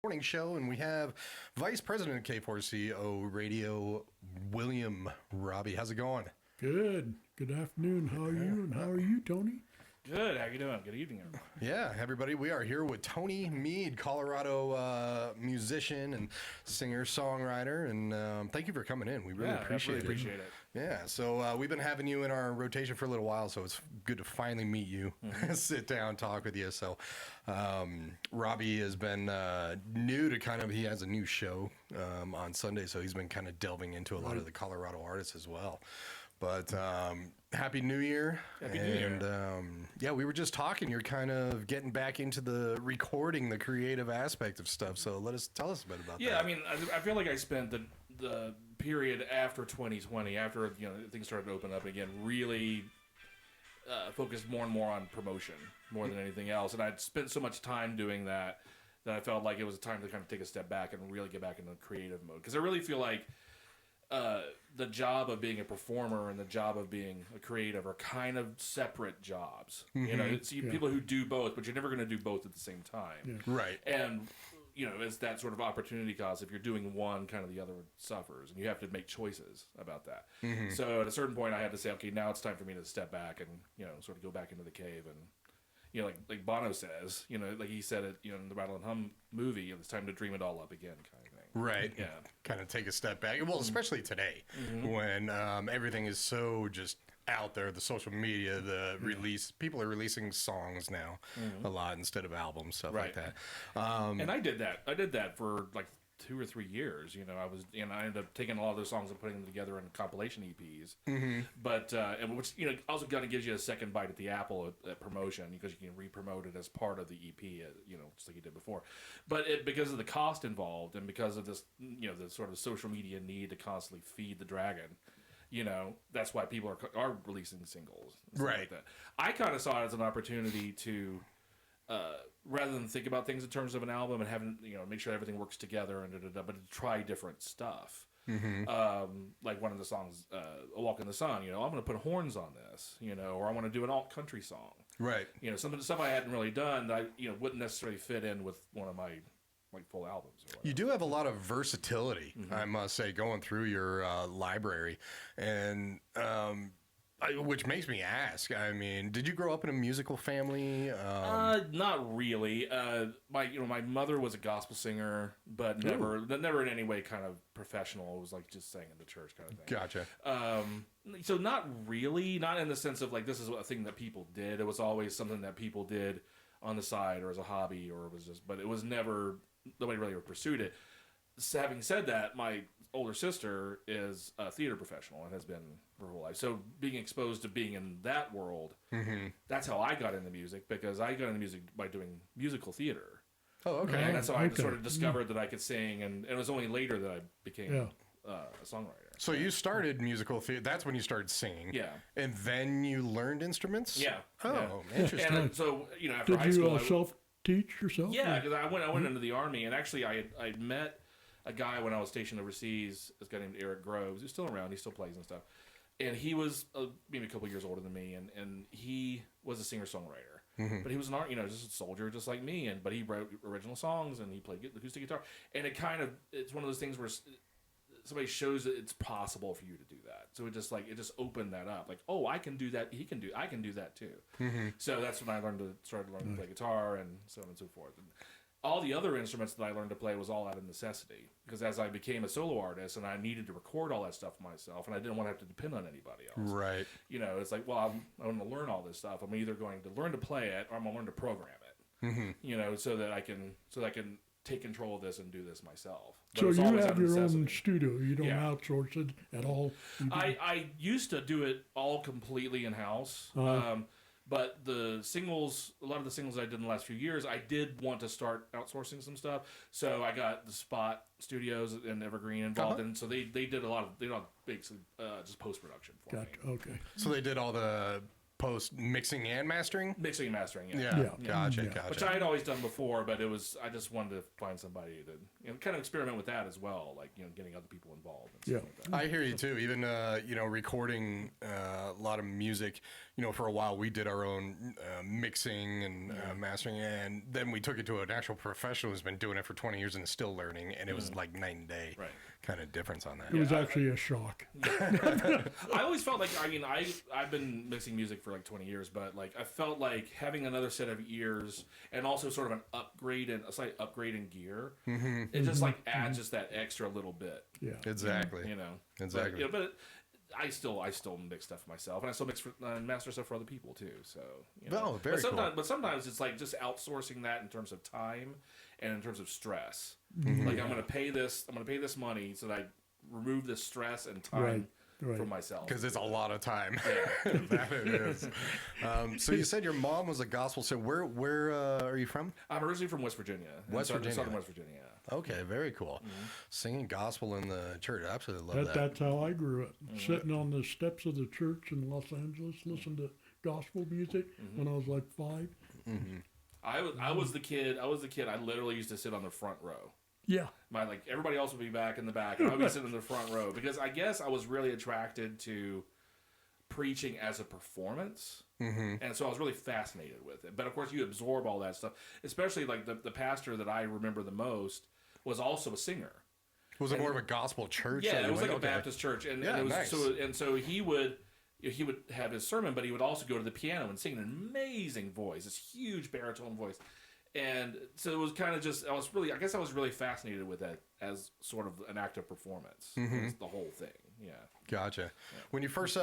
Morning show, and we have Vice President of K4CO Radio, William Robbie. How's it going? Good. Good afternoon. How are you? And how are you, Tony? Good. How you doing? Good evening, everybody. Yeah, everybody. We are here with Tony Meade, Colorado musician and singer-songwriter, and thank you for coming in. We really appreciate it. Yeah, so we've been having you in our rotation for a little while, so it's good to finally meet you, sit down, talk with you. So Robbie has been new to he has a new show on Sunday, so he's been kind of delving into a lot of the Colorado artists as well. But Happy New Year. Happy New Year. And yeah, we were just talking. You're kind of getting back into the recording, the creative aspect of stuff. So tell us a bit about that. Yeah, I mean, I feel like I spent the period after 2020, after things started to open up again, really focused more and more on promotion more than anything else. And I'd spent so much time doing that I felt like it was time to kind of take a step back and really get back into creative mode. Because I really feel like the job of being a performer and the job of being a creative are kind of separate jobs. Mm-hmm. People who do both, but you're never going to do both at the same time. Yeah. Right. And, it's that sort of opportunity cost. If you're doing one, kind of the other suffers, and you have to make choices about that. Mm-hmm. So at a certain point, I had to say, okay, now it's time for me to step back and, sort of go back into the cave and, like Bono says, like he said it, in the Rattle and Hum movie, it's time to dream it all up again, kind of thing. Right. Yeah. Kind of take a step back. Well, especially today, when everything is so just out there, the social media, the release, people are releasing songs now a lot instead of albums, stuff like that. And I did that for like 2 or 3 years. I ended up taking a lot of those songs and putting them together in compilation EPs. Mm-hmm. But which also kind of gives you a second bite at the apple at promotion, because you can re-promote it as part of the EP, just like you did before. But because of the cost involved and because of this, the sort of social media need to constantly feed the dragon, that's why people are releasing singles. Right. Like that. I kind of saw it as an opportunity to. Rather than think about things in terms of an album and having make sure everything works together and but to try different stuff. Mm-hmm. Like one of the songs, "A Walk in the Sun." I'm going to put horns on this, or I want to do an alt country song. Right. Some stuff I hadn't really done that I wouldn't necessarily fit in with one of my full albums. Or whatever. You do have a lot of versatility, I must say, going through your library, and. Which makes me ask. I mean, did you grow up in a musical family? Not really. My mother was a gospel singer, but never in any way kind of professional. It was like just sang in the church kind of thing. Gotcha. So not really, not in the sense of like this is a thing that people did. It was always something that people did on the side or as a hobby, or it was just. But it was never, nobody really pursued it. So having said that, my older sister is a theater professional and has been her whole life. So being exposed to being in that world, that's how I got into music, because I got into music by doing musical theater. Oh, okay. And that's how I sort of discovered that I could sing, and it was only later that I became a songwriter. So you started musical theater. That's when you started singing. Yeah. And then you learned instruments? Yeah. Oh, interesting. And so, after high school... Did you self-teach yourself? Yeah, because I went into the Army, and actually I met a guy when I was stationed overseas, this guy named Eric Groves, who's still around, he still plays and stuff. And he was maybe a couple years older than me, and he was a singer-songwriter. Mm-hmm. But he was just a soldier just like me, but he wrote original songs, and he played acoustic guitar. And it's one of those things where somebody shows that it's possible for you to do that. So it just opened that up. Like, oh, I can do that, I can do that too. Mm-hmm. So that's when I started learning to play guitar and so on and so forth. And all the other instruments that I learned to play was all out of necessity, because as I became a solo artist and I needed to record all that stuff myself, and I didn't want to have to depend on anybody else. Right. It's like, well, I'm going to learn all this stuff. I'm either going to learn to play it, or I'm going to learn to program it. Mm-hmm. So that I can take control of this and do this myself. But so you have your own studio. You don't outsource it at all? I used to do it all completely in-house. But a lot of the singles I did in the last few years, I did want to start outsourcing some stuff. So I got the Spot Studios and Evergreen involved, and so they did basically just post-production for me. Okay. So they did all the post-mixing and mastering? Mixing and mastering, yeah. Gotcha. Which I had always done before, but I just wanted to find somebody to kind of experiment with that as well, like getting other people involved. And stuff like that. I hear you too. Even recording a lot of music, for a while we did our own mixing and mastering, and then we took it to an actual professional who's been doing it for 20 years and is still learning, and it was like night and day kind of difference on that. It was actually a shock. I always felt like, I've been mixing music for like 20 years, but like I felt like having another set of ears and also sort of an upgrade and a slight upgrade in gear, it just like adds just that extra little bit. Yeah, exactly. Exactly. But I still mix stuff for myself, and I still mix master stuff for other people too. So very cool. But sometimes it's like just outsourcing that in terms of time and in terms of stress. Like I'm going to pay this money so that I remove this stress and time from myself. Because it's a lot of time. Yeah. That it is. So you said your mom was a gospel singer. Where are you from? I'm originally from West Virginia. Southern West Virginia. Okay, very cool. Singing gospel in the church. I absolutely love that. That's how I grew up. Sitting on the steps of the church in Los Angeles, listening to gospel music when I was like 5. I was the kid. I literally used to sit on the front row. Yeah. Everybody else would be back in the back, and I would be sitting in the front row because I guess I was really attracted to preaching as a performance, and so I was really fascinated with it. But of course, you absorb all that stuff, especially like the pastor that I remember the most was also a singer. Was it more of a gospel church? Yeah, it was like a Baptist church, and it was nice. So he would have his sermon, but he would also go to the piano and sing an amazing voice, this huge baritone voice. And so it was kind of just, I was really fascinated with that as sort of an act of performance. It's the whole thing. Yeah. Gotcha. Yeah. When you first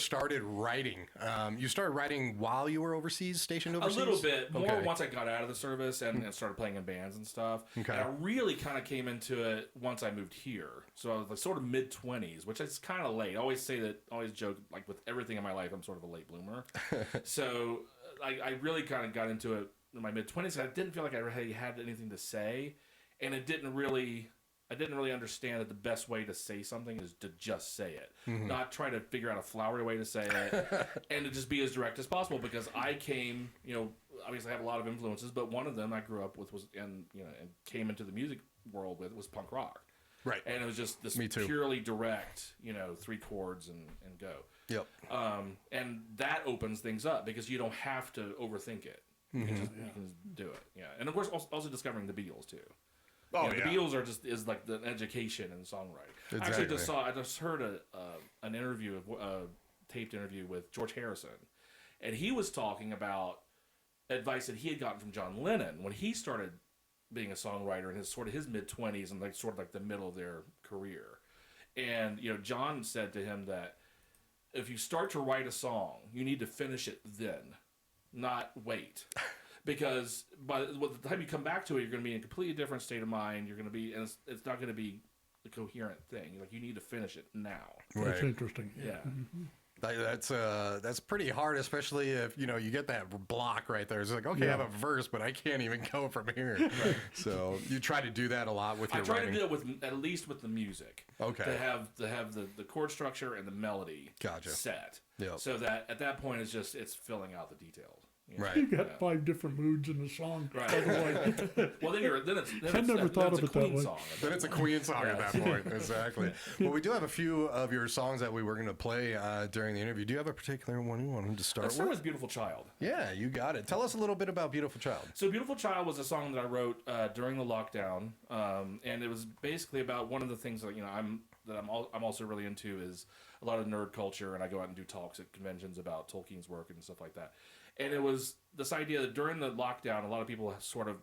started writing, you started writing while you were overseas, stationed overseas? A little bit. More once I got out of the service and started playing in bands and stuff. Okay. And I really kind of came into it once I moved here. So I was like sort of mid-20s, which is kind of late. I always joke, like with everything in my life, I'm sort of a late bloomer. So I really kind of got into it in my mid-20s. I didn't feel like I really had anything to say, and I didn't really understand that the best way to say something is to just say it, not try to figure out a flowery way to say it, and to just be as direct as possible. Because I came, obviously I have a lot of influences, but one of them I grew up with and came into the music world with was punk rock. Right. And it was just this purely direct, 3 chords and go. Yep. And that opens things up because you don't have to overthink it. You can just do it. Yeah. And of course, also discovering the Beatles too. The Beatles is like the education in songwriting. Exactly. Actually, I just heard an interview, a taped interview with George Harrison, and he was talking about advice that he had gotten from John Lennon when he started being a songwriter in his mid-20s and like the middle of their career. And John said to him that if you start to write a song, you need to finish it then, not wait. Because by the time you come back to it, you're going to be in a completely different state of mind. You're going to be, and it's not going to be a coherent thing. Like you need to finish it now. That's interesting. Yeah. That's pretty hard, especially if you get that block right there. It's like, okay, I have a verse, but I can't even go from here. Right. So you try to do that a lot with your writing. I try to do it at least with the music. Okay. To have the chord structure and the melody set. Yep. So that at that point it's filling out the details. Right. You got 5 different moods in the song. Right. Well, I never thought of it that way. Then it's a Queen song at that point. Exactly. Well, we do have a few of your songs that we were going to play during the interview. Do you have a particular one you wanted to start with? Let's start with Beautiful Child. Yeah, you got it. Tell us a little bit about Beautiful Child. So Beautiful Child was a song that I wrote during the lockdown, and it was basically about one of the things that I'm also really into is a lot of nerd culture, and I go out and do talks at conventions about Tolkien's work and stuff like that. And it was this idea that during the lockdown, a lot of people sort of,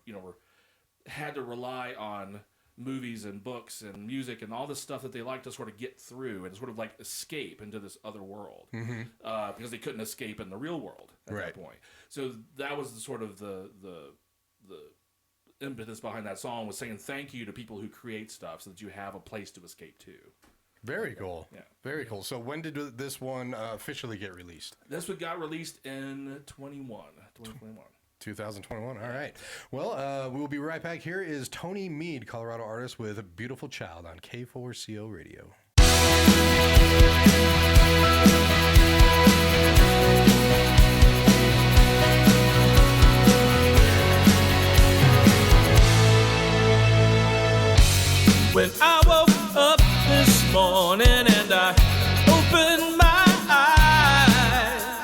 had to rely on movies and books and music and all this stuff that they like to sort of get through and sort of like escape into this other world because they couldn't escape in the real world at that point. So that was the impetus behind that song, was saying thank you to people who create stuff so that you have a place to escape to. Very cool. Yeah. Very cool. So when did this one officially get released? This one got released in 2021. 2021. All right. Well, we will be right back. Here is Tony Meade, Colorado artist, with Beautiful Child on K4CO Radio. When I woke up this morning and I opened my eyes,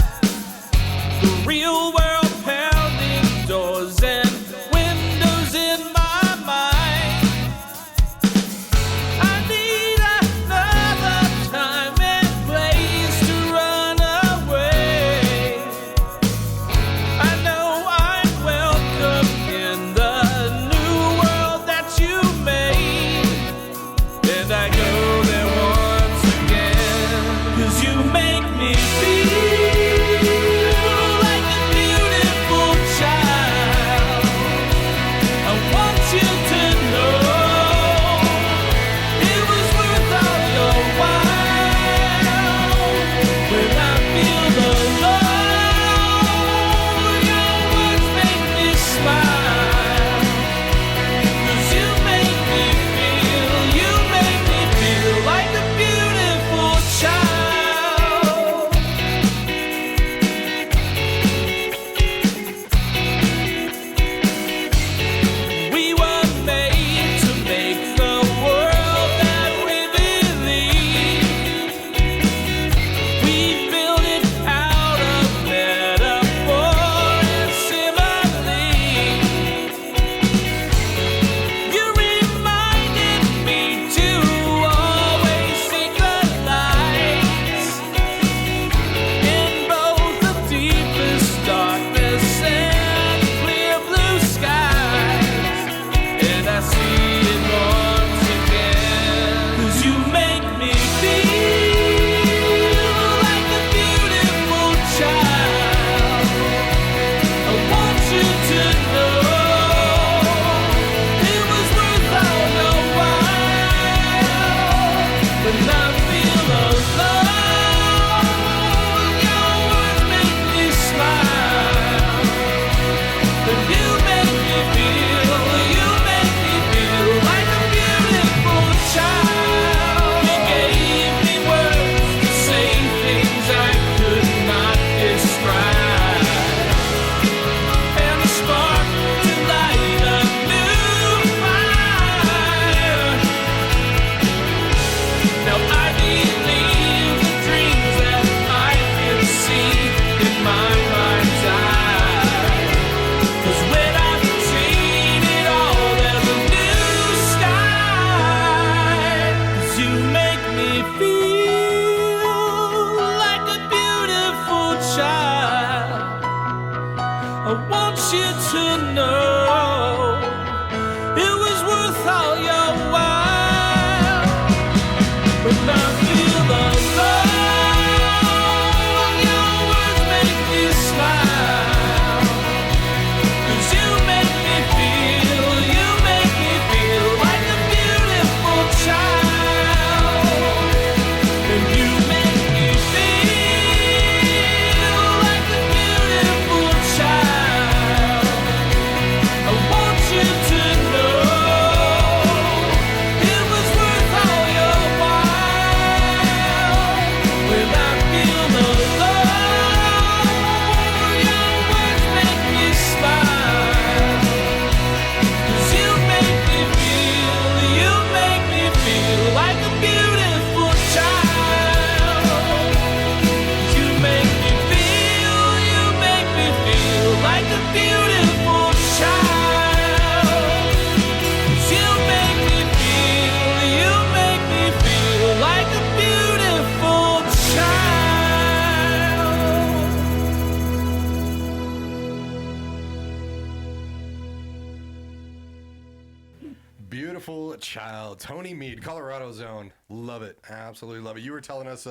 I want you to know it was worth all your while. When I feel the love, your words make me smile. 'Cause you make me feel like a beautiful child. And you make me feel like a beautiful child. I want you to know it was worth all your while. When I feel the love, your words make me smile. 'Cause you make me feel like a beautiful child. You make me feel like a beautiful child. You make me feel like a beautiful child. Beautiful Child, Tony Meade, Colorado Zone. Love it. Absolutely love it. You were telling us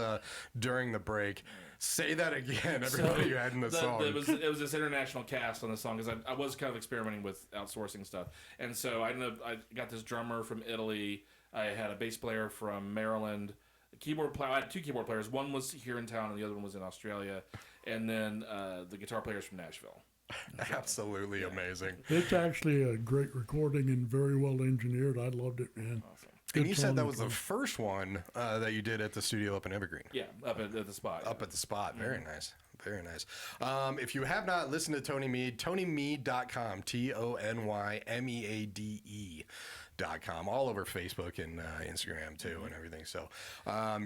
during the break. Say that again, everybody who had in the song. It was this international cast on the song because I was kind of experimenting with outsourcing stuff. And so I got this drummer from Italy. I had a bass player from Maryland. Keyboard player. I had two keyboard players. One was here in town and the other one was in Australia. And then the guitar player's from Nashville. Absolutely amazing. It's actually a great recording and very well engineered. I loved it, man. Awesome. And you said that was the first one that you did at the studio up in Evergreen. Yeah, up at the spot. Up at the spot. Very nice. Very nice. If you have not listened to Tony Meade, TonyMeade.com, TonyMeade.com, all over Facebook and Instagram too, and everything. So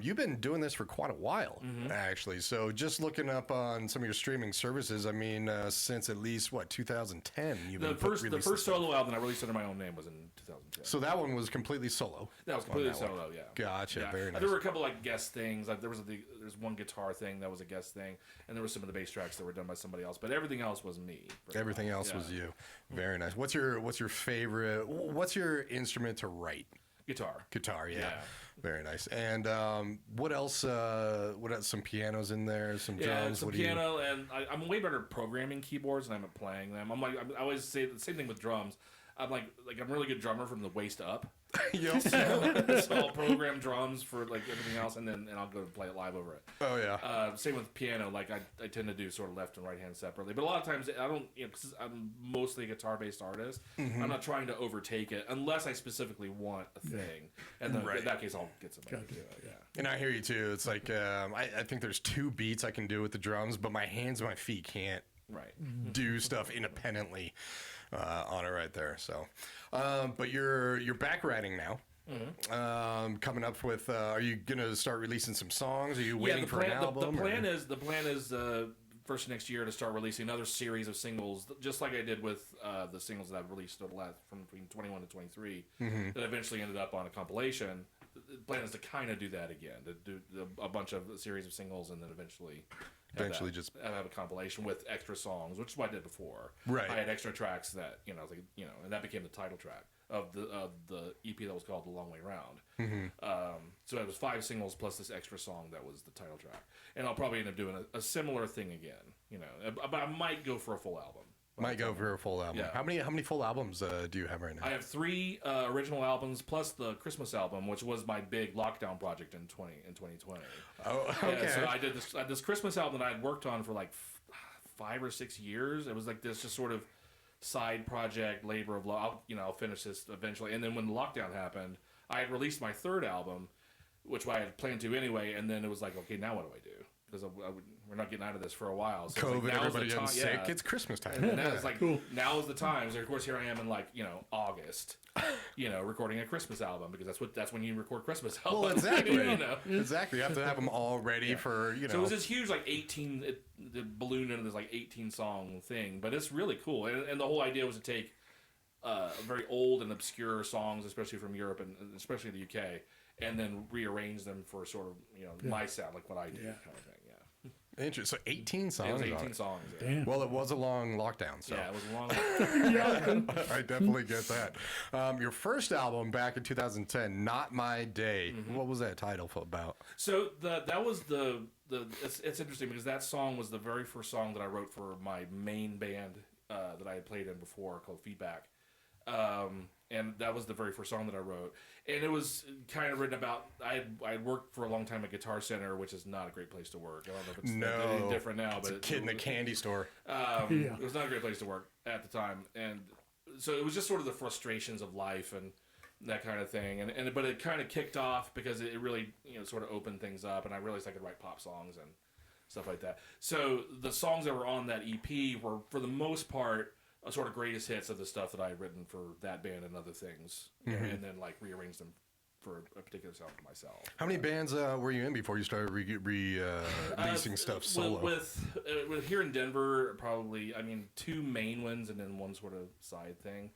you've been doing this for quite a while, actually. So just looking up on some of your streaming services, I mean, since at least 2010, you've been the first solo album I released under my own name was in 2010. So that one was completely solo. That was completely solo, yeah. Gotcha. Yeah. Very nice. There were a couple like guest things. Like there's one guitar thing that was a guest thing, and there were some of the bass tracks that were done by somebody else. But everything else was me. Everything else was you. Very nice. What's your favorite? What's your instrument to write? Guitar, yeah. Very nice. And what else? What else? Some pianos in there, some drums. Some piano, and I'm way better at programming keyboards than I'm at playing them. I always say the same thing with drums. I'm I'm a really good drummer from the waist up. Yep. So I'll program drums for like everything else, and I'll go play it live over it. Oh yeah. Same with piano. Like I tend to do sort of left and right hand separately, but a lot of times I don't. Because I'm mostly a guitar based artist. I'm not trying to overtake it unless I specifically want a thing, and then in that case I'll get somebody to do it. Yeah. And I hear you too. It's like I think there's two beats I can do with the drums, but my hands and my feet can't do stuff independently on it right there. So, but you're back writing now. Coming up with, are you gonna start releasing some songs? Are you waiting for an album? The plan is first next year to start releasing another series of singles, just like I did with the singles that I've released from between 21 to 23, that eventually ended up on a compilation. The plan is to kind of do that again, to do a bunch of a series of singles, and then eventually just have a compilation with extra songs, which is what I did before. Right. I had extra tracks that and that became the title track of the EP that was called The Long Way Round. So it was 5 singles plus this extra song that was the title track, and I'll probably end up doing a similar thing again. But I might go for a full album. Might go for a full album. Yeah. How many full albums do you have right now? I have 3 original albums plus the Christmas album, which was my big lockdown project in 2020. Oh, okay. Yeah, so I did this Christmas album that I had worked on for like 5 or 6 years. It was like this just sort of side project, labor of love. I'll finish this eventually. And then when the lockdown happened, I had released my 3rd album, which I had planned to anyway. And then it was like, okay, now what do I do? Because we're not getting out of this for a while. So COVID, everybody getting sick. It's Christmas time. And now it's like, now is the time. So of course here I am in August, recording a Christmas album, because that's when you record Christmas albums. Well, exactly. Exactly. You have to have them all ready for, So it was this huge 18, the ballooned into this 18 song thing, but it's really cool. And the whole idea was to take very old and obscure songs, especially from Europe and especially the UK, and then rearrange them for sort of my sound, like what I do, kind of thing. Interesting. So 18 songs. It was 18 songs. Yeah. Damn. Well, it was a long lockdown. So. Yeah, it was a long. I definitely get that. Your first album back in 2010, Not My Day. What was that title about? So that was the it's interesting because that song was the very first song that I wrote for my main band that I had played in before called Feedback. And that was the very first song that I wrote. And it was kind of written about, I'd worked for a long time at Guitar Center, which is not a great place to work. I don't know if it's any different now. But it's a kid in a candy store. It was not a great place to work at the time. And so it was just sort of the frustrations of life and that kind of thing. But it kind of kicked off because it really, sort of opened things up. And I realized I could write pop songs and stuff like that. So the songs that were on that EP were, for the most part, a sort of greatest hits of the stuff that I had written for that band and other things, and then like rearranged them for a particular sound for myself. How many bands were you in before you started releasing stuff solo? With here in Denver, probably 2 main ones and then one sort of side thing.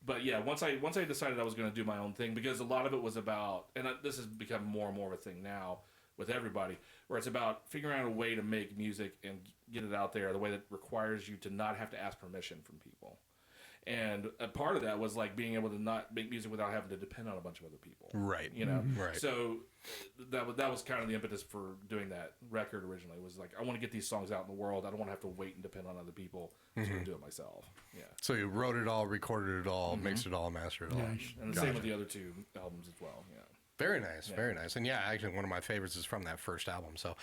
But yeah, once I decided I was going to do my own thing, because a lot of it was about, and this has become more and more of a thing now with everybody, where it's about figuring out a way to make music and get it out there the way that requires you to not have to ask permission from people. And a part of that was like being able to not make music without having to depend on a bunch of other people. Right. Right. So that was kind of the impetus for doing that record originally, was like, I want to get these songs out in the world. I don't want to have to wait and depend on other people to do it myself. Yeah. So you wrote it all, recorded it all, mixed it all, mastered it all. Nice. And the same with the other 2 albums as well. Yeah. Very nice, very nice. And yeah, actually one of my favorites is from that first album, so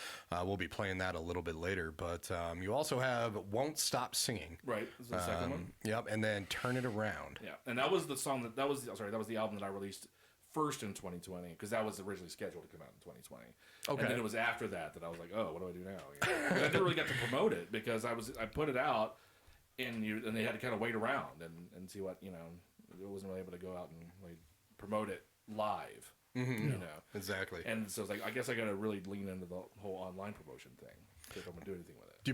we'll be playing that a little bit later. But you also have Won't Stop Singing. Right, this is the second one. Yep, and then Turn It Around. Yeah, and that was the song that was the album that I released first in 2020, because that was originally scheduled to come out in 2020. Okay. And then it was after that I was like, oh, what do I do now? I never really got to promote it, because I put it out, and they had to kind of wait around and see what, I wasn't really able to go out and like promote it live. Exactly. And so it's like, I guess I got to really lean into the whole online promotion thing if I'm gonna do anything with it. Do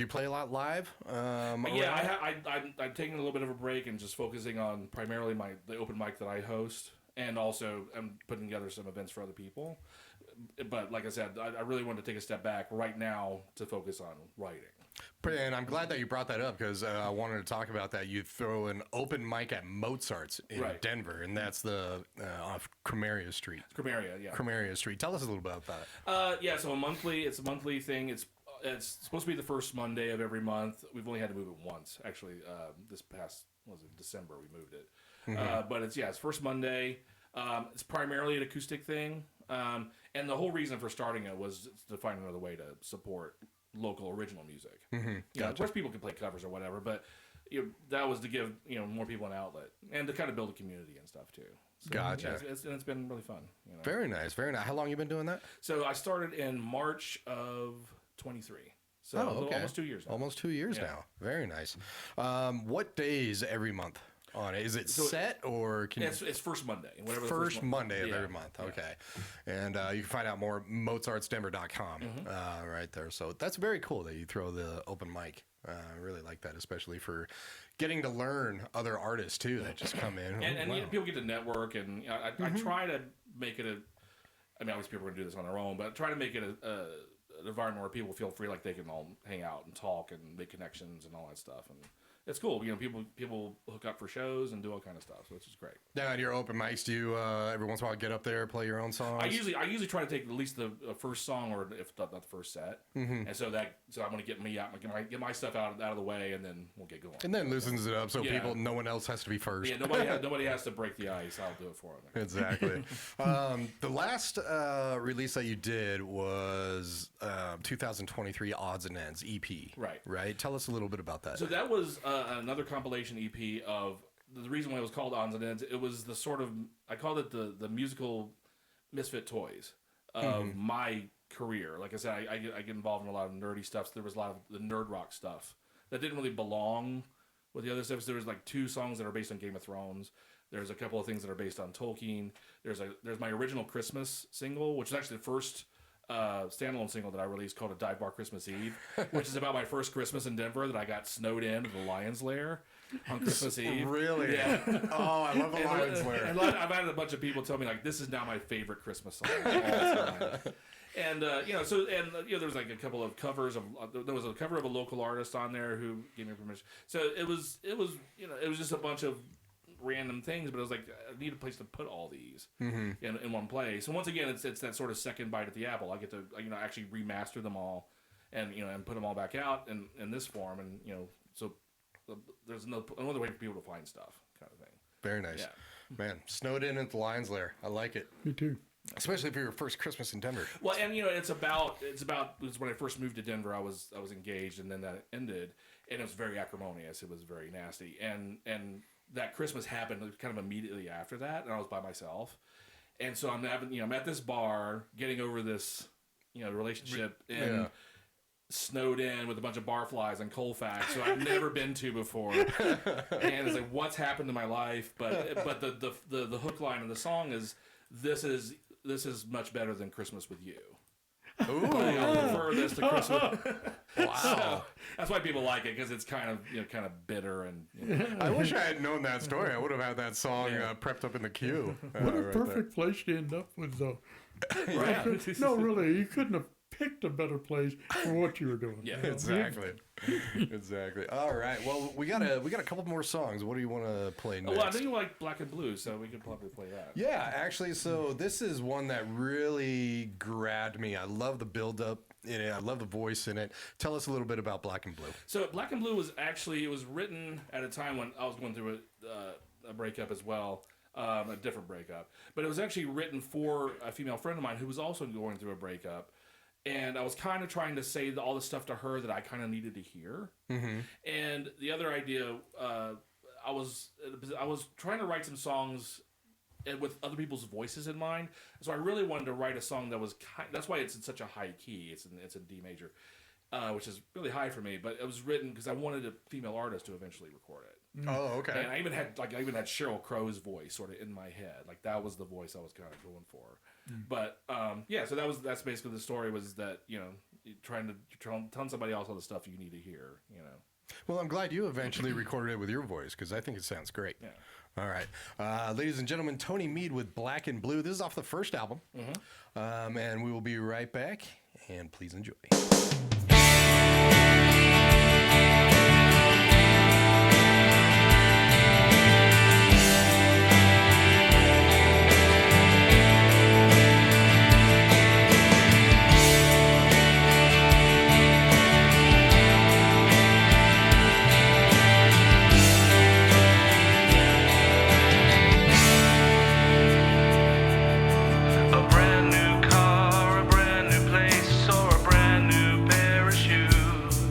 you play a lot live? I've taken a little bit of a break and just focusing on primarily the open mic that I host, and also I'm putting together some events for other people. But like I said, I really wanted to take a step back right now to focus on writing. And I'm glad that you brought that up, because I wanted to talk about that. You throw an open mic at Mozart's in Denver, and that's the off Cremeria Street. Cremeria Street. Tell us a little bit about that. So it's a monthly thing. It's supposed to be the first Monday of every month. We've only had to move it once, actually. This past December we moved it. But it's first Monday. It's primarily an acoustic thing, and the whole reason for starting it was to find another way to support local original music. Of course, people can play covers or whatever, but that was to give more people an outlet and to kind of build a community and stuff too. So, gotcha. It's been really fun. Very nice, very nice. How long you been doing that? So I started in March of 23. So almost 2 years now. Almost 2 years now. Very nice. What days every month on it? Is it set, or it's first Monday. Whatever first Monday of every month. Okay. And you can find out more at mozartsdenver.com right there. So that's very cool that you throw the open mic. I really like that, especially for getting to learn other artists too that just come in. And people get to network, and I try to make it obviously people are going to do this on their own, but try to make it an environment where people feel free, like they can all hang out and talk and make connections and all that stuff. And it's cool. People hook up for shows and do all kind of stuff, which is great. Now, at your open mics, do you every once in a while get up there, play your own songs? I usually try to take at least the first song, or if not the first set. And so I'm going to get me out, get my stuff out of the way, and then we'll get going. And then loosens it up so no one else has to be first. Yeah, nobody has to break the ice. I'll do it for them. Exactly. The last release that you did was 2023 Odds and Ends EP. Right. Tell us a little bit about that. So that was another compilation EP of the reason why it was called Odds and Ends. It was the sort of, I called it the musical misfit toys of my career. Like I said, I get involved in a lot of nerdy stuff. So there was a lot of the nerd rock stuff that didn't really belong with the other stuff. So there was like 2 songs that are based on Game of Thrones. There's a couple of things that are based on Tolkien. There's my original Christmas single, which is actually the first standalone single that I released, called A Dive Bar Christmas Eve, which is about my first Christmas in Denver, that I got snowed in to the Lion's Lair on Christmas Eve. Really? Yeah. Oh, I love the Lion's Lair. And I've had a bunch of people tell me, like, this is now my favorite Christmas song of all time. And there was like a couple of covers of there was a cover of a local artist on there who gave me permission. So it was just a bunch of random things, but it was like I need a place to put all these in one place. And once again, it's that sort of second bite at the apple. I get to actually remaster them all and put them all back out in this form, and so there's another way for people to find stuff, kind of thing. Very nice. Yeah. Man, snowed in at the Lions Lair. I like it. Me too. Especially for your first Christmas in Denver. Well, and it's when I first moved to Denver, I was engaged, and then that ended, and it was very acrimonious. It was very nasty, and that Christmas happened kind of immediately after that, and I was by myself, and so I'm at this bar getting over this relationship and snowed in with a bunch of barflies and Colfax, so I've never been to before, and it's like, what's happened to my life? But the hook line of the song is this is much better than Christmas with You. Ooh. I prefer this to Christmas. Wow. So, that's why people like it, because it's kind of bitter and. I wish I had known that story. I would have had that song prepped up in the queue. What a perfect place to end up with, though. Right. No, really, you couldn't have picked a better place for what you were doing. Yeah, exactly. Exactly. All right. Well, we got a couple more songs. What do you want to play next? Well, I think you like Black and Blue, so we could probably play that. Yeah, actually, so this is one that really grabbed me. I love the build-up in it. I love the voice in it. Tell us a little bit about Black and Blue. So Black and Blue was written at a time when I was going through a breakup as well. A different breakup. But it was actually written for a female friend of mine who was also going through a breakup. And I was kind of trying to say all the stuff to her that I kind of needed to hear. Mm-hmm. And the other idea, I was trying to write some songs with other people's voices in mind. So I really wanted to write a song that was that's why it's in such a high key. It's in D major, which is really high for me. But it was written because I wanted a female artist to eventually record it. Oh, okay. And I even had Sheryl Crow's voice sort of in my head. Like that was the voice I was kind of going for. But so that's basically the story, was that trying to tell somebody else all the stuff you need to hear. Well, I'm glad you eventually recorded it with your voice, because I think it sounds great. Yeah. All right, ladies and gentlemen, Tony Meade with Black and Blue. This is off the first album, and we will be right back. And please enjoy. A brand new car, a brand new place, or a brand new pair of shoes.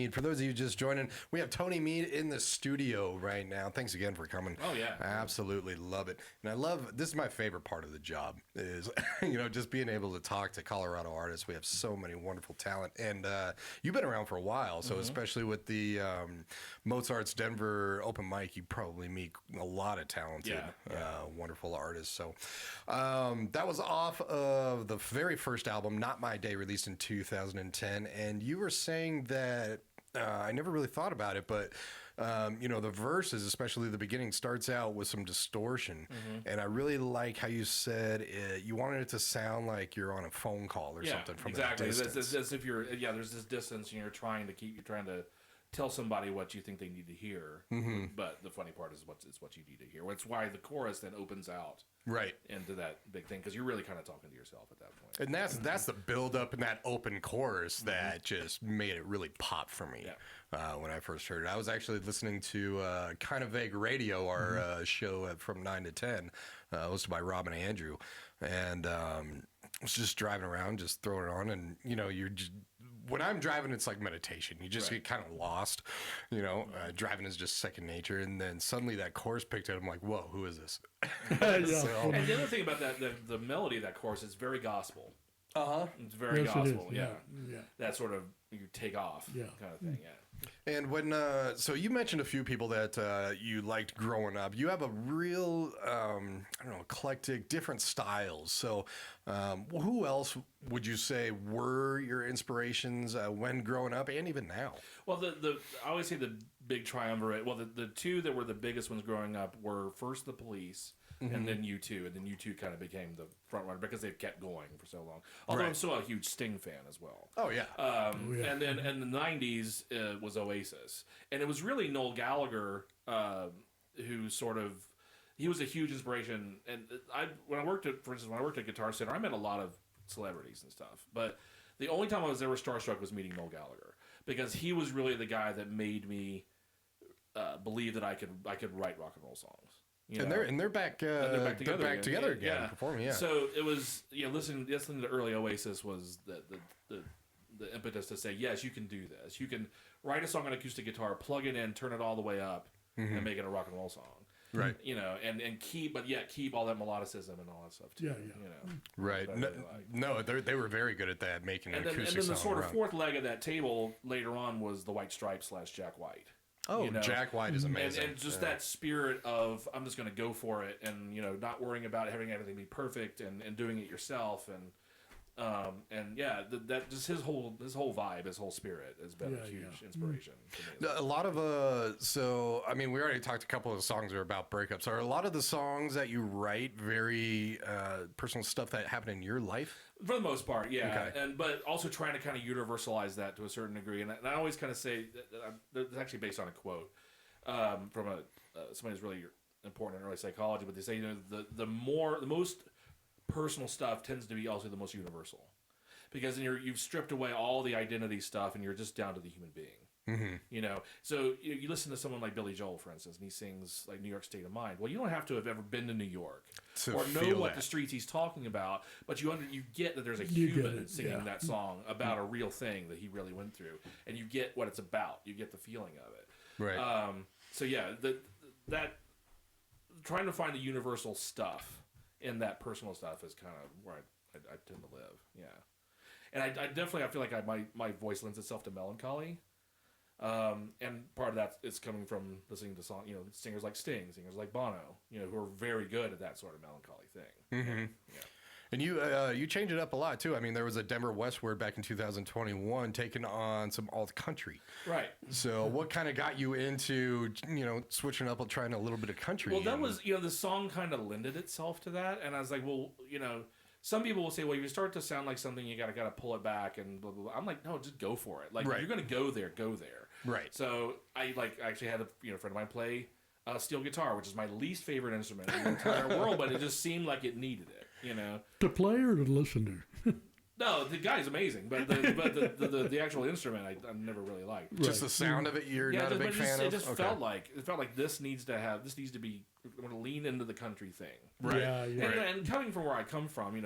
Meade. For those of you just joining, we have Tony Meade in the studio right now. Thanks again for coming. Oh, yeah. I absolutely love it. And this is my favorite part of the job is, just being able to talk to Colorado artists. We have so many wonderful talent. And you've been around for a while, so especially with the Mozart's Denver open mic, you probably meet a lot of talented, wonderful artists. So that was off of the very first album, Not My Day, released in 2010. And you were saying that I never really thought about it, but the verses, especially the beginning, starts out with some distortion. And I really like how you said you wanted it to sound like you're on a phone call or something from exactly. a distance. As if you're, there's this distance and you're trying to tell somebody what you think they need to hear. But the funny part is what you need to hear. That's why the chorus then opens out into that big thing, because you're really kind of talking to yourself at that point. And that's the build up in that open chorus that just made it really pop for me when I first heard it. I was actually listening to Kind of Vague Radio, our show from 9 to 10, hosted by Rob and Andrew, and I was just driving around, just throwing it on, and you're just, when I'm driving, it's like meditation. You just get kind of lost, driving is just second nature. And then suddenly that chorus picked up. I'm like, whoa, who is this? And the other thing about that, the melody of that chorus is very gospel. It's very gospel. Yeah. That sort of you take off kind of thing. And when, so you mentioned a few people that you liked growing up. You have a real, eclectic, different styles. So who else would you say were your inspirations when growing up and even now? Well, I always say the big triumvirate. Well, the two that were the biggest ones growing up were first the Police. And then U2, and then U2 kind of became the front runner because they've kept going for so long. Although I'm still a huge Sting fan as well. Oh yeah. And then in the '90s was Oasis, and it was really Noel Gallagher who he was a huge inspiration. And when I worked at Guitar Center, I met a lot of celebrities and stuff. But the only time I was ever starstruck was meeting Noel Gallagher, because he was really the guy that made me believe that I could write rock and roll songs. They're back together again performing. So it was listening to early Oasis was the impetus to say, yes, you can do this. You can write a song on acoustic guitar, plug it in, turn it all the way up, and make it a rock and roll song. Right. And keep all that melodicism and all that stuff too. Right. No, they were very good at that, making an acoustic song. And then the sort of fourth leg of that table later on was the White Stripes / Jack White. Oh, Jack White is amazing. And just that spirit of, I'm just going to go for it, and not worrying about having everything be perfect, and doing it yourself, that just his whole vibe, his whole spirit has been a huge inspiration to me. A lot of we already talked a couple of songs are about breakups. Are a lot of the songs that you write very personal stuff that happened in your life? For the most part, yeah. Okay. But also trying to kind of universalize that to a certain degree. And I always kind of say that it's actually based on a quote from somebody who's really important in early psychology. But they say the most personal stuff tends to be also the most universal, because then you've stripped away all the identity stuff and you're just down to the human being. So you listen to someone like Billy Joel, for instance, and he sings like New York State of Mind. Well, you don't have to have ever been to New York or know what the streets he's talking about, but you get that there's a human singing that song about a real thing that he really went through, and you get what it's about. You get the feeling of it. Right. That trying to find the universal stuff in that personal stuff is kind of where I tend to live. Yeah. And I definitely feel like my voice lends itself to melancholy. And part of that is coming from listening to singers like Sting, singers like Bono, who are very good at that sort of melancholy thing. And you change it up a lot too. I mean, there was a Denver Westward back in 2021 taking on some alt country. Right. So what kind of got you into switching up and trying a little bit of country? Well, that was the song kind of lended itself to that, and I was like, well, some people will say, well, if you start to sound like something, you gotta pull it back and blah, blah, blah. I'm like, no, just go for it. Like, if you're gonna go there, go there. Right. So I actually had a friend of mine play steel guitar, which is my least favorite instrument in the entire world, but it just seemed like it needed it. To play or to listen to? No, the guy's amazing, but the actual instrument I never really liked. Just the sound of it, you're not a big fan of. It just felt like this needs to be lean into the country thing. Right. Yeah. And coming from where I come from,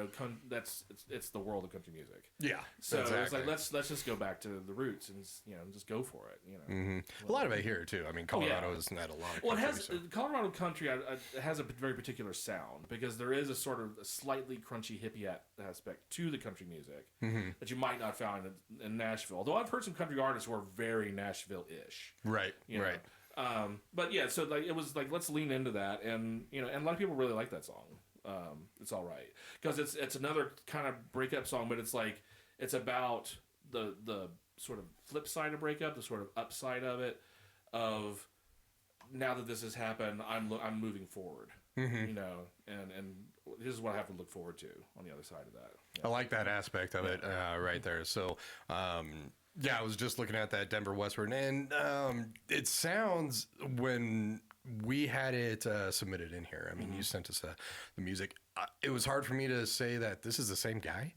it's the world of country music. Yeah. So exactly. it's like let's just go back to the roots and just go for it. Mm-hmm. A lot of it here too. I mean, Colorado has had a lot of country. Colorado country has a very particular sound because there is a sort of a slightly crunchy hippie aspect to the country music that you might not find in Nashville. Although I've heard some country artists who are very Nashville-ish. Right. Right. But yeah, so like it was like let's lean into that, and and a lot of people really like that song. It's all right because it's another kind of breakup song, but it's about the sort of flip side of breakup, the sort of upside of it. Of now that this has happened, I'm moving forward. And this is what I have to look forward to on the other side of that. Yeah. I like that aspect of it right there. So. Yeah, I was just looking at that Denver Westward, and it sounds when we had it submitted in here. I mean, you sent us the music. It was hard for me to say that this is the same guy,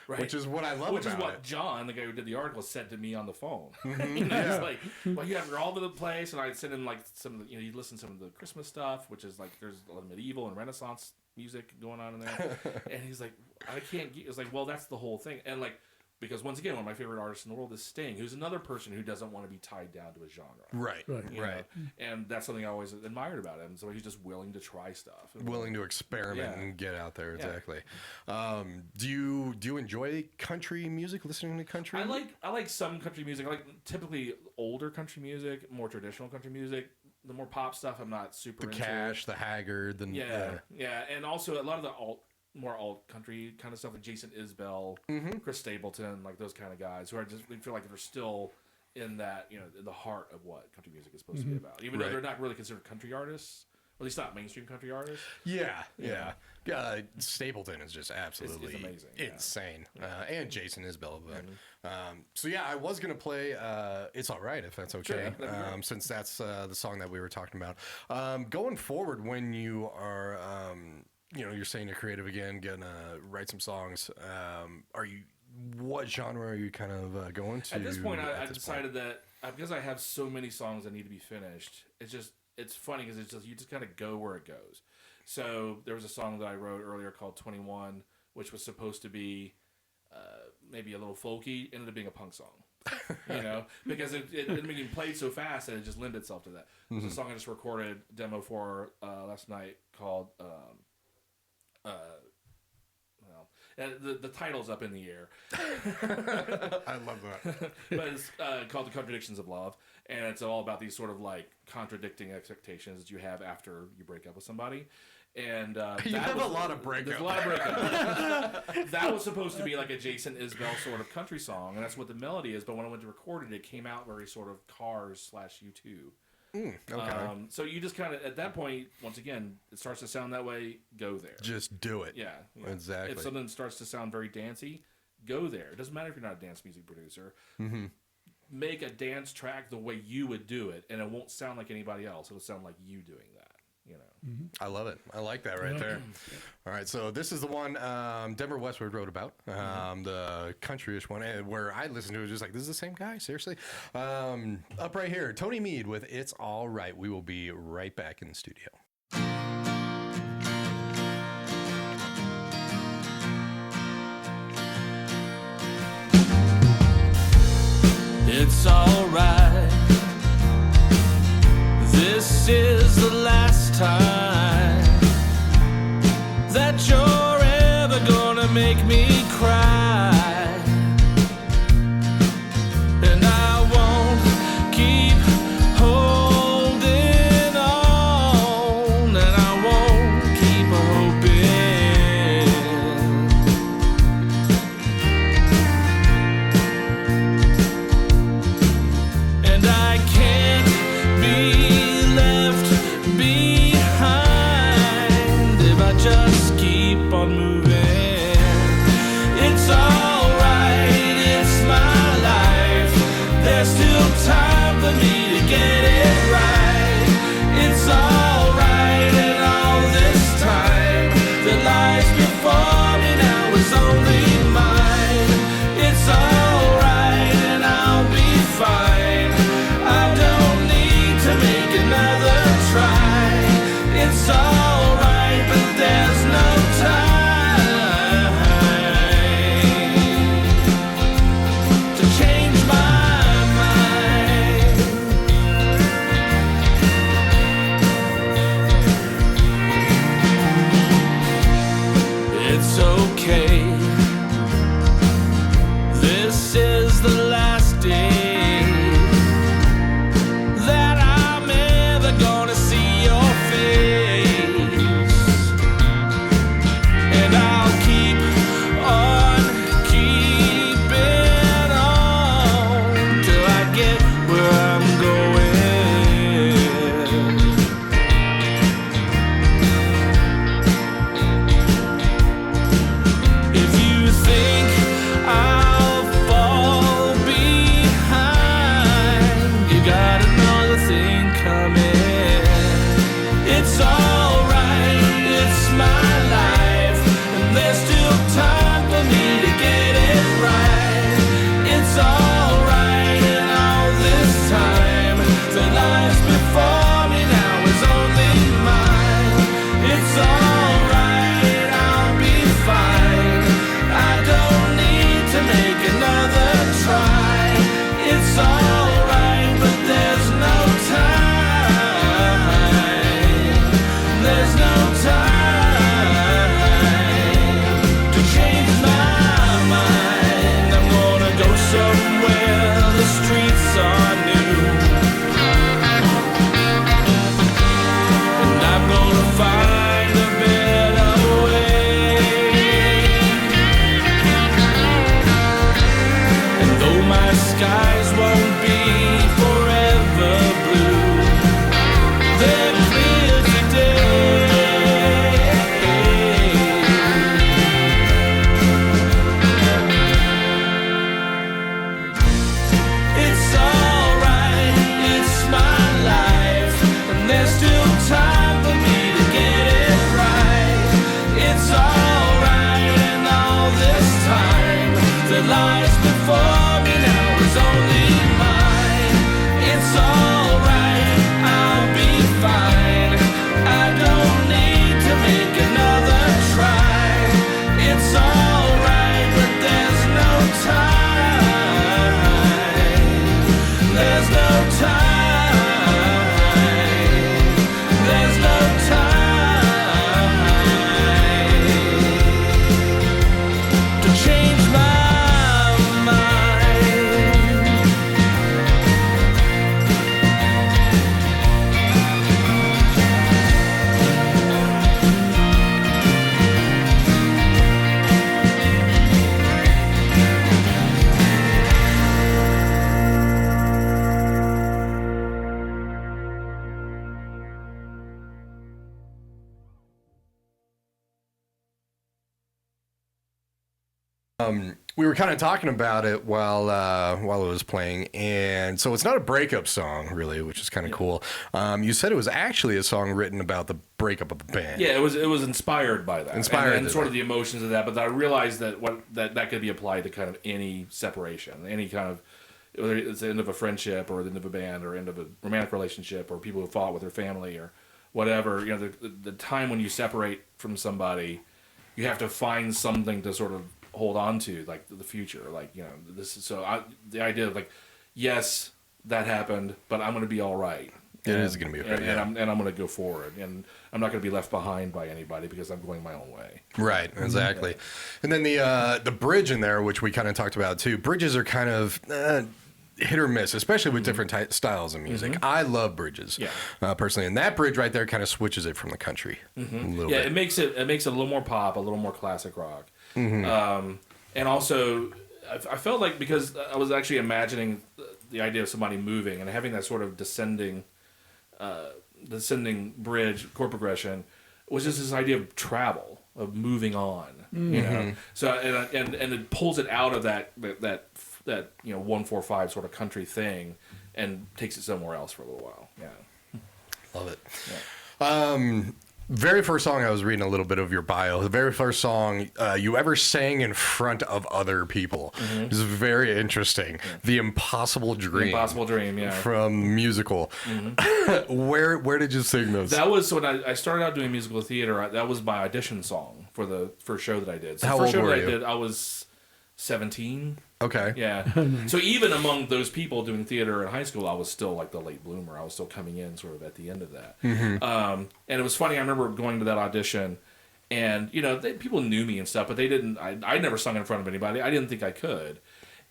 right. Which is what I love. Which about is what it. John, the guy who did the article, said to me on the phone. Yeah. He's like, "Well, you have her all over the place," and I'd send him like some of the, you listen to some of the Christmas stuff, which is like there's a lot of medieval and Renaissance music going on in there, and he's like, "I can't." It's like, well, that's the whole thing, and like. Because once again, one of my favorite artists in the world is Sting, who's another person who doesn't want to be tied down to a genre. Right. And that's something I always admired about him. So he's just willing to try stuff, willing to experiment and get out there. Exactly. Do you enjoy country music? Listening to country? I like some country music. I like typically older country music, more traditional country music. The more pop stuff, I'm not super into. The Cash, the Haggard, and also a lot of the more alt country kind of stuff like Jason Isbell, Chris Stapleton, like those kind of guys who are just feel like they're still in that in the heart of what country music is supposed to be about, even though they're not really considered country artists, or at least not mainstream country artists. Yeah. Stapleton is just absolutely it's amazing, insane, and Jason Isbell. But so yeah, I was gonna play "It's All Right" if that's okay, since that's the song that we were talking about. Going forward, when you are you're saying you're creative again, gonna write some songs. What genre are you kind of going to? At this point, I decided that because I have so many songs that need to be finished, it's funny because you just kind of go where it goes. So there was a song that I wrote earlier called 21, which was supposed to be maybe a little folky, ended up being a punk song. Because it being played so fast that it just lent itself to that. There's a song I just recorded demo for last night called. The title's up in the air. I love that. But it's called The Contradictions of Love, and it's all about these sort of like contradicting expectations that you have after you break up with somebody. And you have a lot of breakup. There's a lot of breakup. That was supposed to be like a Jason Isbell sort of country song, and that's what the melody is. But when I went to record it, it came out very sort of Cars/U2. Okay. So you just kind of, at that point, once again, it starts to sound that way, go there. Just do it. Yeah. Exactly. If something starts to sound very dancey, go there. It doesn't matter if you're not a dance music producer. Make a dance track the way you would do it, and it won't sound like anybody else. It'll sound like you doing that. I love it. I like that right there. All right, so this is the one Denver Westward wrote about, the countryish one, where I listened to it just like, this is the same guy? Seriously? Up right here, Tony Meade with It's All Right. We will be right back in the studio. It's all right. This is the last time that you're ever gonna make me cry, and I won't keep holding on, and I won't keep hoping, and I can't be behind if I just keep on moving. skies won't be forever blue. They're clear today. It's alright, it's my life, and there's still time for me to get it right. It's alright, and all this time that lies before me now is only mine. It's alright, I'll be fine. I don't need to make another try. It's alright, but there's no time. There's no time. There's no time to change my mind. We were kind of talking about it while it was playing, and so it's not a breakup song, really, which is kind of cool. You said it was actually a song written about the breakup of the band. Yeah, it was inspired by that, and sort of the emotions of that. But I realized that that could be applied to kind of any separation, any kind of, whether it's the end of a friendship or the end of a band or end of a romantic relationship or people who fought with their family or whatever. You know, the time when you separate from somebody, you have to find something to sort of hold on to, like the future, like, you know, this is the idea of like, yes, that happened, but I'm going to be all right. It is going to be okay, and I'm going to go forward, and I'm not going to be left behind by anybody because I'm going my own way. Right, exactly. Yeah. And then the bridge in there, which we kind of talked about too. Bridges are kind of hit or miss, especially with different styles of music. I love bridges, personally, and that bridge right there kind of switches it from the country a little bit. It makes it a little more pop, a little more classic rock. And also, I felt like, because I was actually imagining the idea of somebody moving and having that sort of descending bridge chord progression, was just this idea of travel, of moving on. You know, so and it pulls it out of that 1-4-5 sort of country thing and takes it somewhere else for a little while. Yeah, love it. Yeah. Very first song, I was reading a little bit of your bio. The very first song you ever sang in front of other people is very interesting. The Impossible Dream. The Impossible Dream, yeah. From musical. Where did you sing those? That was when I started out doing musical theater. That was my audition song for the first show that I did. So How the first old show were that you? I did, I was 17. Okay. Yeah. So even among those people doing theater in high school, I was still like the late bloomer. I was still coming in sort of at the end of that. And it was funny. I remember going to that audition, and you know, people knew me and stuff, but they didn't. I never sung in front of anybody. I didn't think I could,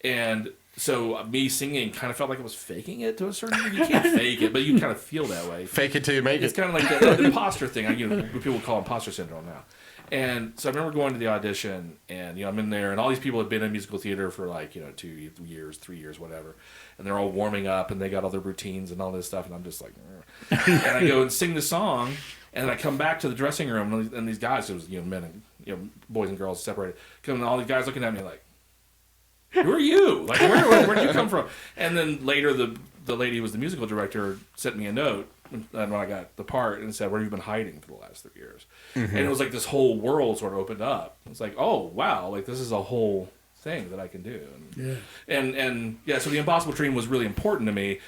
and so me singing kind of felt like I was faking it to a certain degree. You can't fake it, but you kind of feel that way. Fake it till you make it. It's kind of like the imposter thing. You know, people call imposter syndrome now. And so I remember going to the audition, and you know, I'm in there, and all these people have been in musical theater for like, you know, 2 years, 3 years, whatever, and they're all warming up, and they got all their routines and all this stuff, and I'm just like, and I go and sing the song, and then I come back to the dressing room, and these guys, it was, you know, men and, you know, boys and girls separated, come, and all these guys looking at me like, who are you? Like, where did you come from? And then later, the lady who was the musical director sent me a note, and when I got the part, and said, where have you been hiding for the last 3 years? And it was like this whole world sort of opened up. It's like, oh wow, like this is a whole thing that I can do. And so the Impossible Dream was really important to me,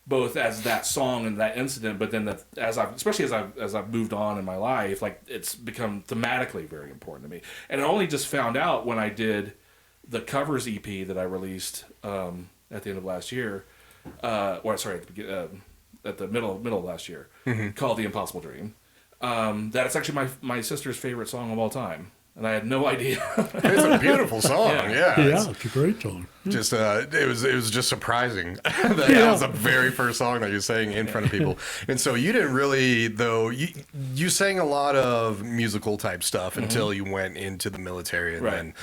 both as that song and that incident, but then especially as I've moved on in my life, like it's become thematically very important to me. And I only just found out when I did the covers EP that I released at the end of last year, at the middle of last year, called The Impossible Dream. That it's actually my sister's favorite song of all time. and I had no idea. It's a beautiful song. Yeah, it's a great song. Just it was just surprising that was the very first song that you sang in front of people. And so you didn't really, though, you sang a lot of musical type stuff until you went into the military and then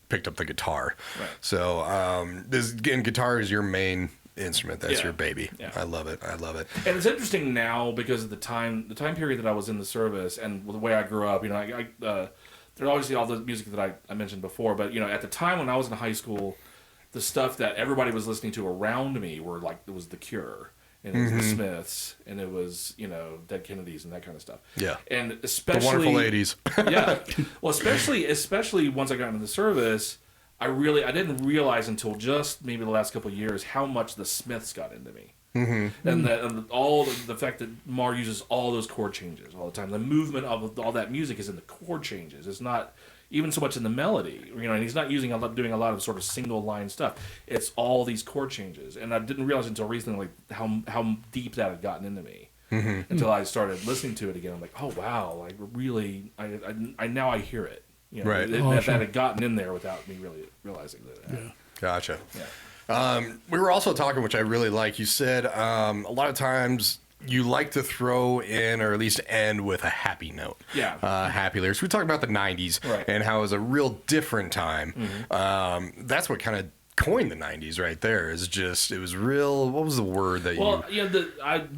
picked up the guitar. Right. So guitar is your main instrument. That's your baby. Yeah. I love it. And it's interesting now because of the time period that I was in the service and the way I grew up. There's obviously all the music that I mentioned before, but at the time when I was in high school, the stuff that everybody was listening to around me it was The Cure, and it was the Smiths, and it was Dead Kennedys and that kind of stuff. Yeah, and especially the wonderful '80s. Yeah, well, especially once I got into the service, I didn't realize until just maybe the last couple of years how much the Smiths got into me. And all the fact that Marr uses all those chord changes all the time. The movement of all that music is in the chord changes. It's not even so much in the melody. And he's not doing a lot of sort of single line stuff. It's all these chord changes. And I didn't realize until recently how deep that had gotten into me. Until I started listening to it again. I'm like, oh wow, like really, I now I hear it. Right. That had gotten in there without me really realizing that. Gotcha. Yeah. We were also talking, which I really like. You said a lot of times you like to throw in or at least end with a happy note. Yeah. Happy lyrics. We talked about the 90s and how it was a real different time. That's what kind of coined the 90s right there. It was real. What was the word that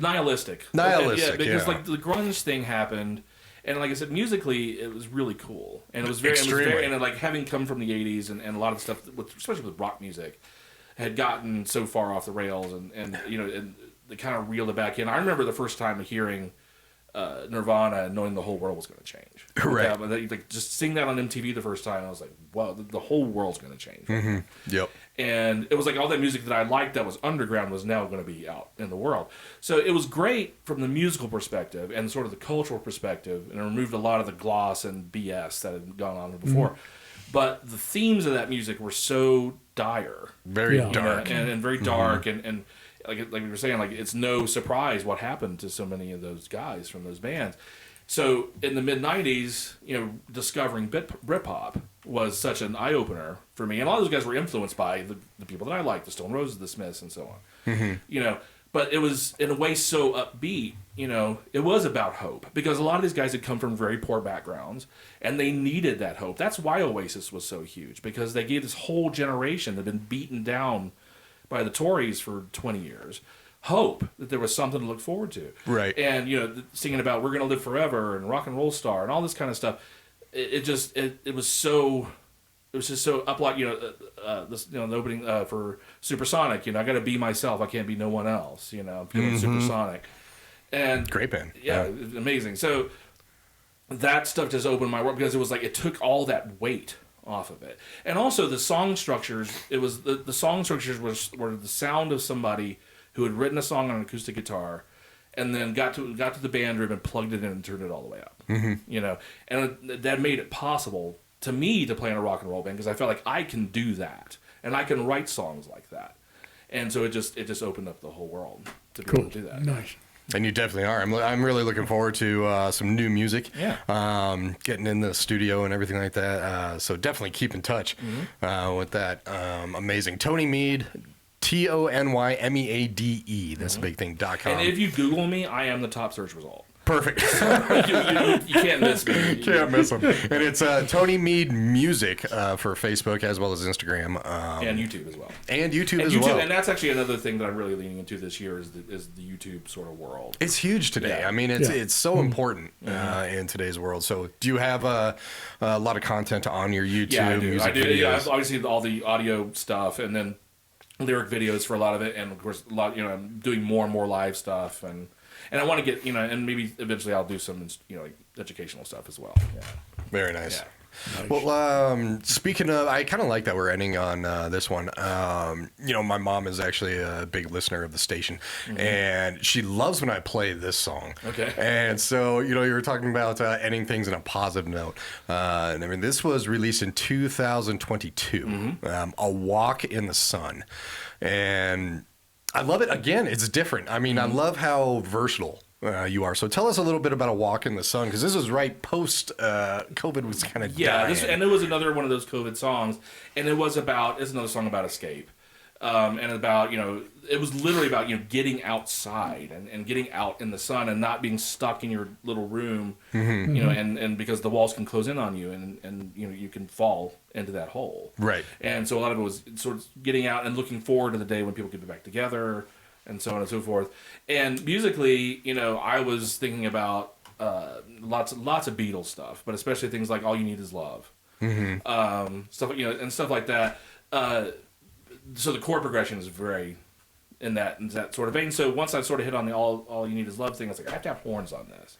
nihilistic. Nihilistic, because like the grunge thing happened. And like I said, musically, it was really cool. And it was very, and like having come from the 80s and a lot of the stuff, especially with rock music, had gotten so far off the rails and they kind of reeled it back in. I remember the first time hearing Nirvana and knowing the whole world was going to change. Right. Like just seeing that on MTV the first time, I was like, wow, the whole world's going to change. Yep. And it was like all that music that I liked that was underground was now going to be out in the world. So it was great from the musical perspective and sort of the cultural perspective, and it removed a lot of the gloss and BS that had gone on before. But the themes of that music were so dire. Very dark. And very dark. And like we were saying, like it's no surprise what happened to so many of those guys from those bands. So in the mid-90s, discovering Britpop was such an eye-opener for me. And a lot of those guys were influenced by the people that I liked, the Stone Roses, the Smiths, and so on. But it was, in a way, so upbeat. It was about hope. Because a lot of these guys had come from very poor backgrounds, and they needed that hope. That's why Oasis was so huge, because they gave this whole generation that had been beaten down by the Tories for 20 years hope that there was something to look forward to. Right. And, singing about We're Gonna Live Forever and Rock and Roll Star and all this kind of stuff. It was so up like, the opening for Supersonic, I got to be myself. I can't be no one else, I'm feeling Supersonic. And great band. Yeah, amazing. So that stuff just opened my world because it was like, it took all that weight off of it. And also the song structures, it was the song structures were the sound of somebody who had written a song on an acoustic guitar and then got to the band room and plugged it in and turned it all the way up. And that made it possible to me to play in a rock and roll band because I felt like I can do that and I can write songs like that. And so it just opened up the whole world to be able to do that. Nice. And you definitely are. I'm really looking forward to some new music. Yeah. Getting in the studio and everything like that. So definitely keep in touch with that. Amazing. Tony Meade, TonyMeade. That's a big thing. .com. And if you Google me, I am the top search result. Perfect. you can't miss me. Can't miss them. And it's Tony Meade Music for Facebook as well as Instagram. And YouTube as well. And YouTube well. And that's actually another thing that I'm really leaning into this year is the YouTube sort of world. It's huge today. Yeah. I mean, it's so important in today's world. So do you have a lot of content on your YouTube? Yeah, I do. Music videos? Yeah, obviously all the audio stuff and then lyric videos for a lot of it. And of course, I'm doing more and more live stuff and I want to get, and maybe eventually I'll do some, like educational stuff as well. Yeah. Very nice. Yeah. Nice. Well, speaking of, I kind of like that we're ending on this one. My mom is actually a big listener of the station, and she loves when I play this song. Okay. And so, you were talking about ending things in a positive note. And I mean, this was released in 2022, A Walk in the Sun. And I love it. Again, it's different. I mean, I love how versatile you are. So tell us a little bit about A Walk in the Sun, because this was right post COVID was kind of dying. And it was another one of those COVID songs, and it's another song about escape, and about, it was literally about, getting outside and getting out in the sun and not being stuck in your little room, and because the walls can close in on you and you can fall into that hole. Right. And so a lot of it was sort of getting out and looking forward to the day when people could be back together and so on and so forth. And musically, I was thinking about lots of Beatles stuff, but especially things like All You Need Is Love, stuff, and stuff like that. So the chord progression is very in that sort of vein. So once I sort of hit on the all you need is love thing, I was like, I have to have horns on this.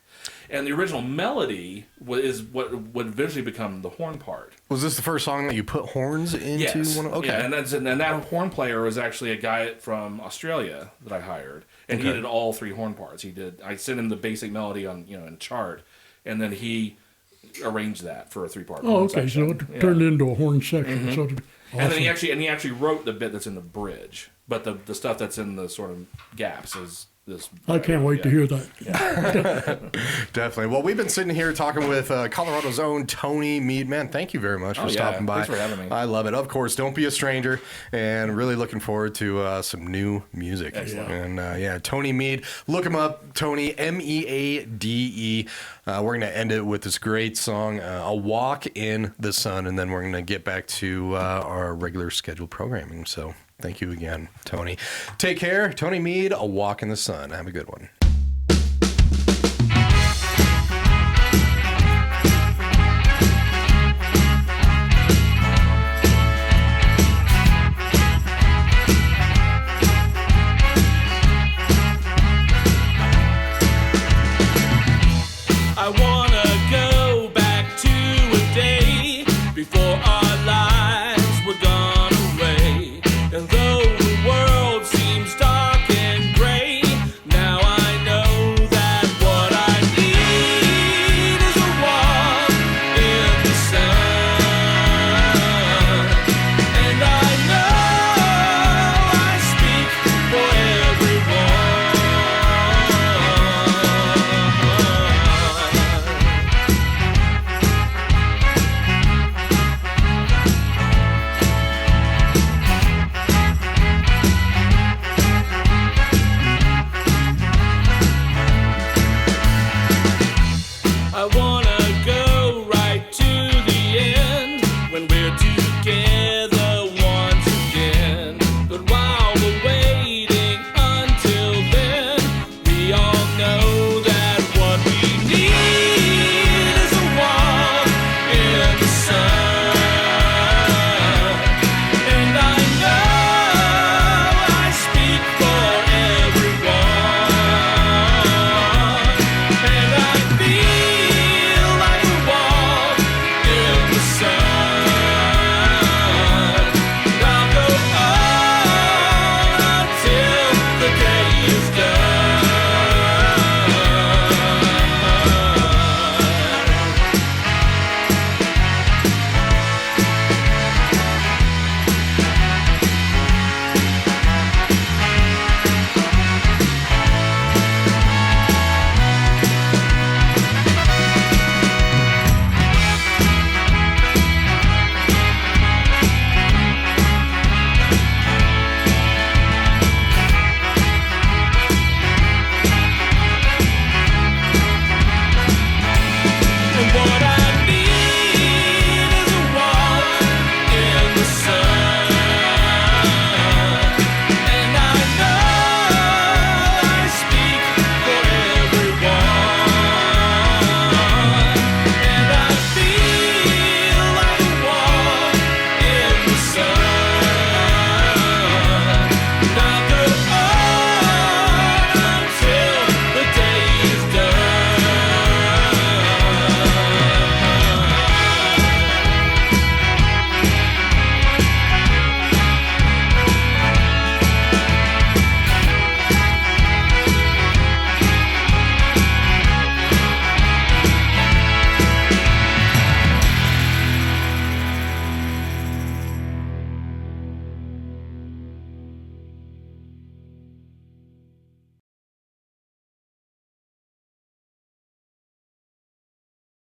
And the original melody is what would eventually become the horn part. Was this the first song that you put horns into? Yes. Okay. Yeah, and that horn player was actually a guy from Australia that I hired, and he did all 3 horn parts. I sent him the basic melody on in chart, and then he arranged that for a 3-part. Oh, okay. So it turned into a horn section. So awesome. And then he actually wrote the bit that's in the bridge, but the stuff that's in the sort of gaps is this. I can't wait to hear that. Yeah. Definitely. Well, we've been sitting here talking with Colorado's own Tony Meade. Man, thank you very much for stopping by. Thanks for having me. I love it. Of course, don't be a stranger, and really looking forward to some new music. Excellent. And Tony Meade. Look him up, Tony, Meade. We're going to end it with this great song, A Walk in the Sun, and then we're going to get back to our regular scheduled programming. So thank you again, Tony. Take care. Tony Meade, A Walk in the Sun. Have a good one.